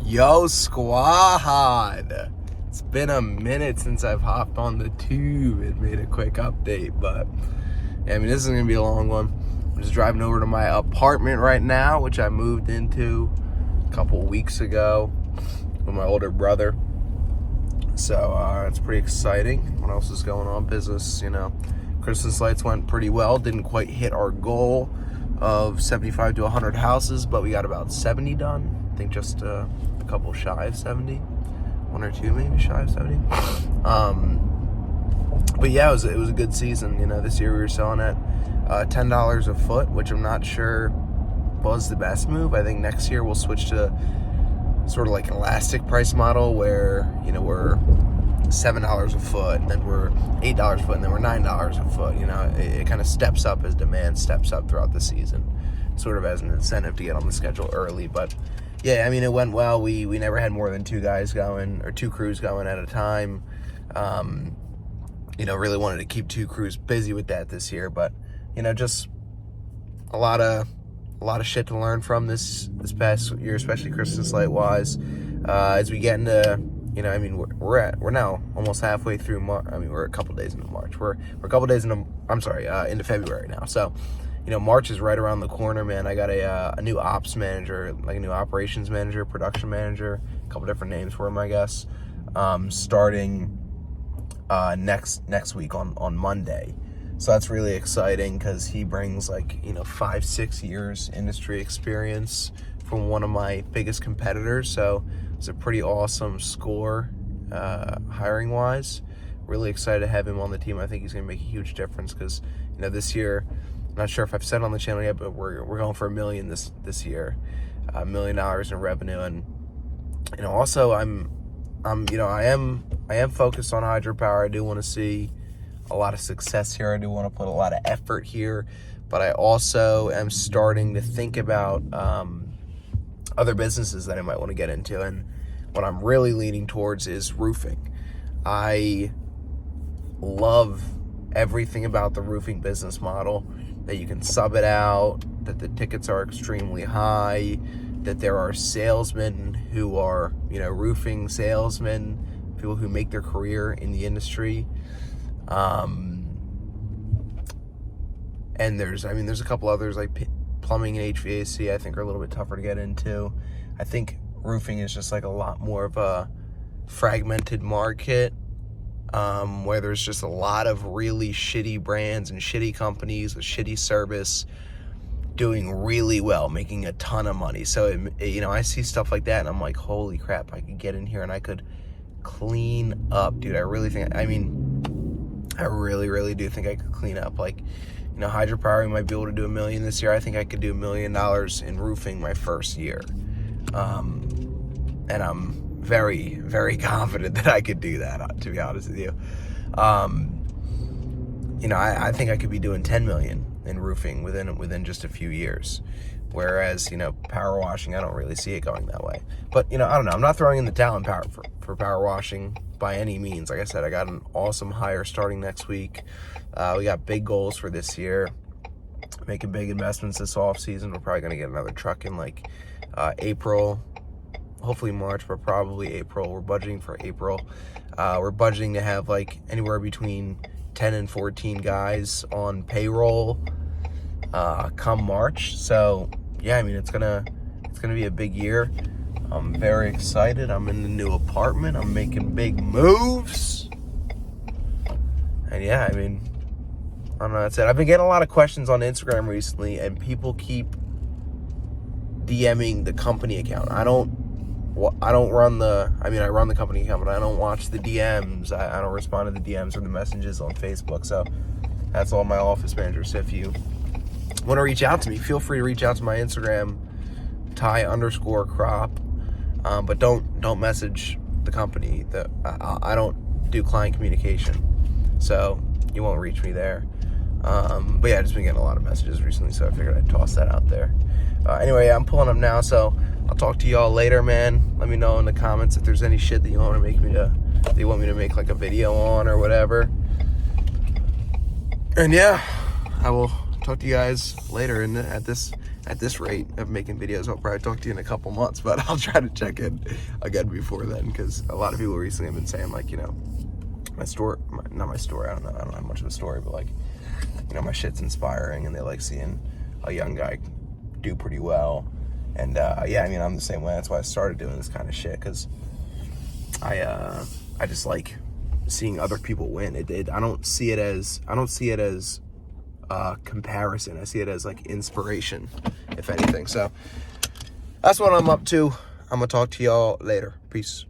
Yo, squad! It's been a minute since I've hopped on the tube and made a quick update, but yeah, I mean, this is gonna be a long one. I'm just driving over to my apartment right now, which I moved into a couple weeks ago with my older brother. So it's pretty exciting. What else is going on? Business, Christmas lights went pretty well. Didn't quite hit our goal of 75 to 100 houses, but we got about 70 done. I think just a couple shy of 70, one or two maybe shy of 70. But yeah, it was a good season. This year we were selling at $10 a foot, which I'm not sure was the best move. I think next year we'll switch to sort of like an elastic price model where we're $7 a foot, and then we're $8 a foot, and then we're $9 a foot. It kind of steps up as demand steps up throughout the season, sort of as an incentive to get on the schedule early. But yeah, I mean, it went well. We never had more than two crews going at a time. Really wanted to keep two crews busy with that this year, but just a lot of shit to learn from this past year, especially Christmas light wise. As we get into, we're now almost halfway through March. I mean, we're a couple days into March. We're a couple days into February now. So, March is right around the corner, man. I got a new ops manager, like a new operations manager, production manager, a couple different names for him, I guess, starting next week on Monday. So that's really exciting because he brings 5-6 years industry experience from one of my biggest competitors. So it's a pretty awesome score hiring wise. Really excited to have him on the team. I think he's going to make a huge difference because this year, I'm not sure if I've said on the channel yet, but we're going for $1 million this year, $1 million in revenue. And also I am focused on hydropower. I do want to see a lot of success here. I do want to put a lot of effort here, but I also am starting to think about other businesses that I might want to get into. And what I'm really leaning towards is roofing. I love everything about the roofing business model, that you can sub it out, that the tickets are extremely high, that there are salesmen who are, roofing salesmen, people who make their career in the industry. And there's a couple others like plumbing and HVAC, I think are a little bit tougher to get into. I think roofing is just like a lot more of a fragmented market, where there's just a lot of really shitty brands and shitty companies with shitty service doing really well, making a ton of money. So, I see stuff like that and I'm like, holy crap, I could get in here and I could clean up, dude. I really, really do think I could clean up. Hydropower, we might be able to do $1 million this year. I think I could do $1 million in roofing my first year. And I'm very, very confident that I could do that, to be honest with you. I think I could be doing $10 million in roofing within just a few years. Whereas, power washing, I don't really see it going that way. But, I don't know. I'm not throwing in the towel in power for power washing by any means. Like I said, I got an awesome hire starting next week. We got big goals for this year. Making big investments this off season. We're probably going to get another truck in April. Hopefully March, but probably April. We're budgeting for April. We're budgeting to have anywhere between 10 and 14 guys on payroll come March. So yeah, it's gonna be a big year. I'm very excited. I'm in the new apartment. I'm making big moves. And yeah, I don't know, that's it. I've been getting a lot of questions on Instagram recently, and people keep DMing the company account. I run the company account, but I don't watch the DMs. I don't respond to the DMs or the messages on Facebook. So that's all my office managers. So if you want to reach out to me, feel free to reach out to my Instagram, Ty_crop. But don't message the company. I don't do client communication, so you won't reach me there. But yeah, I've just been getting a lot of messages recently, so I figured I'd toss that out there. Anyway, I'm pulling up now, so I'll talk to y'all later, man. Let me know in the comments if there's any shit that you want me to make a video on or whatever. And yeah, I will talk to you guys later at this at this rate of making videos, I'll probably talk to you in a couple months, but I'll try to check in again before then, because a lot of people recently have been saying, like, you know, my story, not my story, I don't have much of a story, but like, you know, my shit's inspiring, and they like seeing a young guy do pretty well. And yeah, I mean, I'm the same way. That's why I started doing this kind of shit, because I just like seeing other people win. I don't see it as comparison. I see it as like inspiration, if anything. So that's what I'm up to. I'm gonna talk to y'all later. Peace.